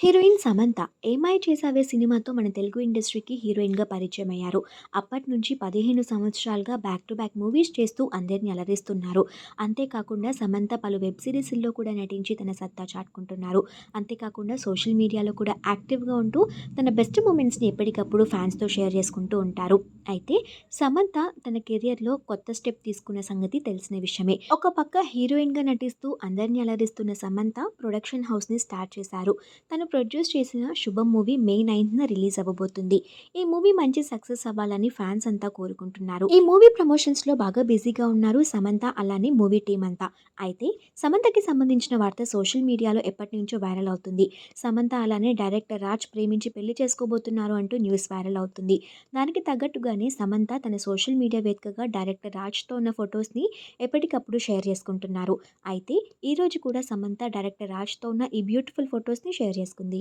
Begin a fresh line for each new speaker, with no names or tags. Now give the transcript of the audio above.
Heroine Samantha 'ఏమాయ చేసావే' సినిమాతో మన తెలుగు ఇండస్ట్రీకి హీరోయిన్‌గా పరిచయమయ్యారు. అప్పటినుంచి 15 సంవత్సరాలుగా బ్యాక్ టు బ్యాక్ మూవీస్ చేస్తూ అందరిని అలరిస్తున్నారు. అంతేకాకుండా సమంత పలు వెబ్ సీరీస్‌ల్లో కూడా నటించి తన సత్తా చాటుకుంటున్నారు. అంతేకాకుండా సోషల్ మీడియాలో కూడా యాక్టివ్‌గా ఉంటూ తన బెస్ట్ మూమెంట్స్‌ని ఎప్పటికప్పుడు ఫ్యాన్స్‌తో షేర్ చేసుకుంటూ ఉంటారు. అయితే సమంత తన కెరియర్‌లో కొత్త స్టెప్ తీసుకున్న సంగతి తెలిసిన విషయమే. ఒక పక్క హీరోయిన్‌గా నటిస్తూ అందరిని అలరిస్తున్న సమంత ప్రొడక్షన్ హౌస్‌ని స్టార్ట్ చేశారు. తను ప్రొడ్యూస్ చేసిన 'శుభం' మూవీ మే 9న రిలీజ్ అవ్వబోతుంది. ఈ మూవీ మంచి సక్సెస్ అవ్వాలని ఫ్యాన్స్ అంతా కోరుకుంటున్నారు. ఈ మూవీ ప్రమోషన్స్‌లో బాగా బిజీగా ఉన్నారు సమంత అలానే మూవీ టీమ్ అంతా. అయితే సమంతకి సంబంధించిన వార్త సోషల్ మీడియాలో ఎప్పటినుంచో వైరల్ అవుతుంది. సమంత అలానే డైరెక్టర్ రాజ్ ప్రేమించి పెళ్లి చేసుకోబోతున్నారు అంటూ న్యూస్ వైరల్ అవుతుంది. దానికి తగ్గట్టుగానే సమంత తన సోషల్ మీడియా వేదికగా డైరెక్టర్ రాజ్‌తో ఉన్న ఫొటోస్‌ని ఎప్పటికప్పుడు షేర్ చేసుకుంటున్నారు. అయితే ఈరోజు కూడా సమంత డైరెక్టర్ రాజ్‌తో ఉన్న ఈ బ్యూటిఫుల్ ఫొటోస్‌ని షేర్ చేసుకుంది.